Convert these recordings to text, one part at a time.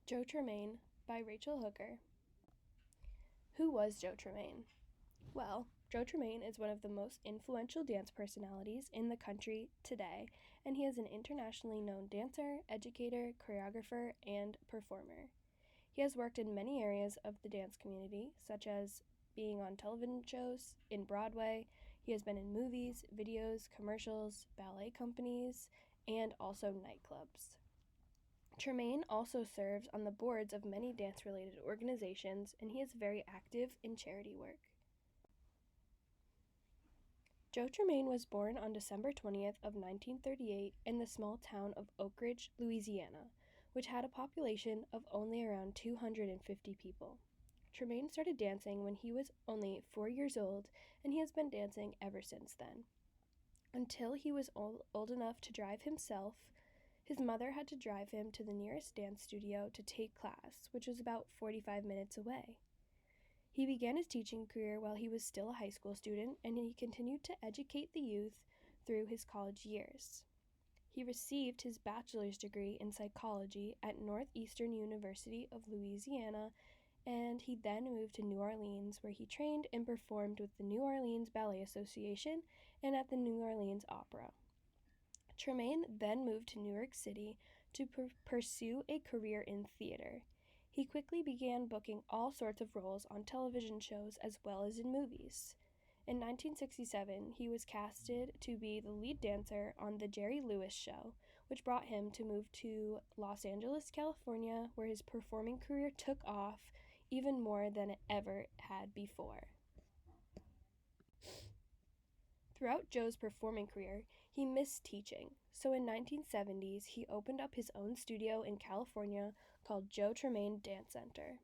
Joe Tremaine by Rachel Hooker. Who was Joe Tremaine? Well, Joe Tremaine is one of the most influential dance personalities in the country today, and he is an internationally known dancer, educator, choreographer, and performer. He has worked in many areas of the dance community, such as being on television shows, in Broadway. He has been in movies, videos, commercials, ballet companies, and also nightclubs. Tremaine also serves on the boards of many dance-related organizations, and he is very active in charity work. Joe Tremaine was born on December 20th of 1938 in the small town of Oak Ridge, Louisiana, which had a population of only around 250 people. Tremaine started dancing when he was only 4 years old, and he has been dancing ever since then. Until he was old enough to drive himself, his mother had to drive him to the nearest dance studio to take class, which was about 45 minutes away. He began his teaching career while he was still a high school student, and he continued to educate the youth through his college years. He received his bachelor's degree in psychology at Northeastern University of Louisiana, and he then moved to New Orleans, where he trained and performed with the New Orleans Ballet Association and at the New Orleans Opera. Tremaine then moved to New York City to pursue a career in theater. He quickly began booking all sorts of roles on television shows as well as in movies. In 1967, he was casted to be the lead dancer on The Jerry Lewis Show, which brought him to move to Los Angeles, California, where his performing career took off even more than it ever had before. Throughout Joe's performing career, he missed teaching, so in 1970s he opened up his own studio in California called Joe Tremaine Dance Center.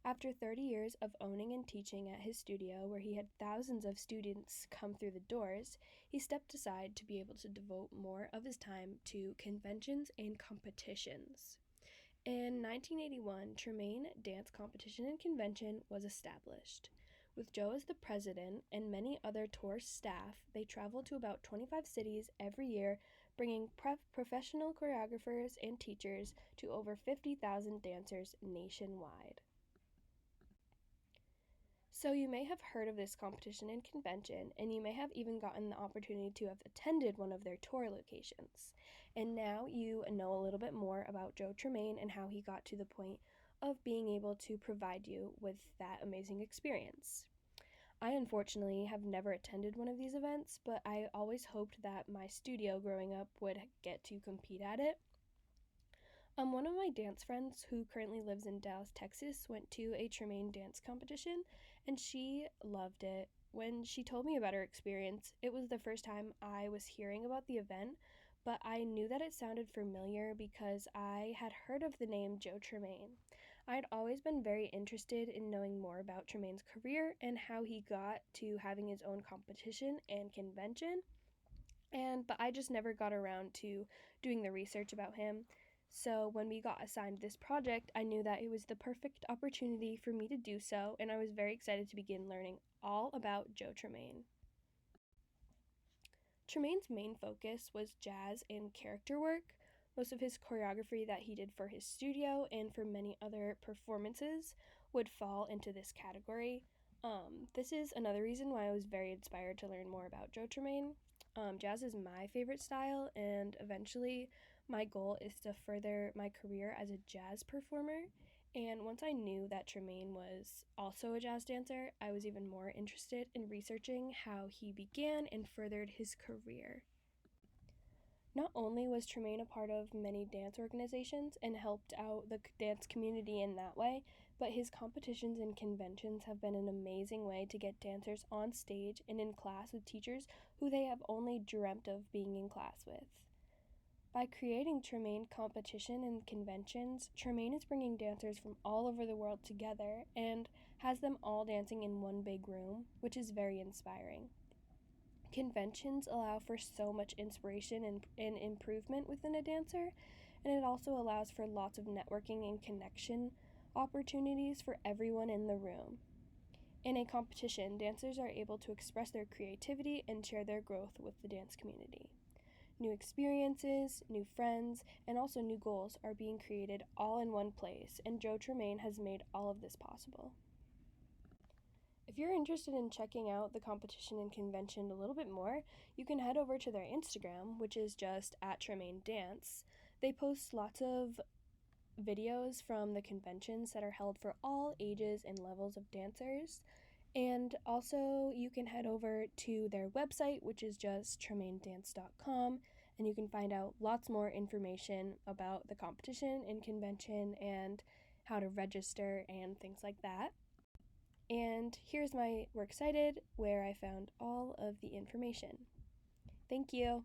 After 30 years of owning and teaching at his studio, where he had thousands of students come through the doors, he stepped aside to be able to devote more of his time to conventions and competitions. In 1981, Tremaine Dance Competition and Convention was established. With Joe as the president and many other tour staff, they traveled to about 25 cities every year, bringing professional choreographers and teachers to over 50,000 dancers nationwide. So you may have heard of this competition and convention, and you may have even gotten the opportunity to have attended one of their tour locations. And now you know a little bit more about Joe Tremaine and how he got to the point of being able to provide you with that amazing experience. I unfortunately have never attended one of these events, but I always hoped that my studio growing up would get to compete at it. One of my dance friends who currently lives in Dallas, Texas, went to a Tremaine dance competition, and she loved it. When she told me about her experience, it was the first time I was hearing about the event, but I knew that it sounded familiar because I had heard of the name Joe Tremaine. I had always been very interested in knowing more about Tremaine's career and how he got to having his own competition and convention, but I just never got around to doing the research about him. So when we got assigned this project, I knew that it was the perfect opportunity for me to do so, and I was very excited to begin learning all about Joe Tremaine. Tremaine's main focus was jazz and character work. Most of his choreography that he did for his studio and for many other performances would fall into this category. This is another reason why I was very inspired to learn more about Joe Tremaine. Jazz is my favorite style, and eventually my goal is to further my career as a jazz performer. And once I knew that Tremaine was also a jazz dancer, I was even more interested in researching how he began and furthered his career. Not only was Tremaine a part of many dance organizations and helped out the dance community in that way, but his competitions and conventions have been an amazing way to get dancers on stage and in class with teachers who they have only dreamt of being in class with. By creating Tremaine competition and conventions, Tremaine is bringing dancers from all over the world together and has them all dancing in one big room, which is very inspiring. Conventions allow for so much inspiration and improvement within a dancer, and it also allows for lots of networking and connection opportunities for everyone in the room. In a competition, dancers are able to express their creativity and share their growth with the dance community. New experiences, new friends, and also new goals are being created all in one place, and Joe Tremaine has made all of this possible. If you're interested in checking out the competition and convention a little bit more, you can head over to their Instagram, which is just at Tremaine Dance. They post lots of videos from the conventions that are held for all ages and levels of dancers. And also, you can head over to their website, which is just tremainedance.com, and you can find out lots more information about the competition and convention and how to register and things like that. And here's my Works Cited, where I found all of the information. Thank you.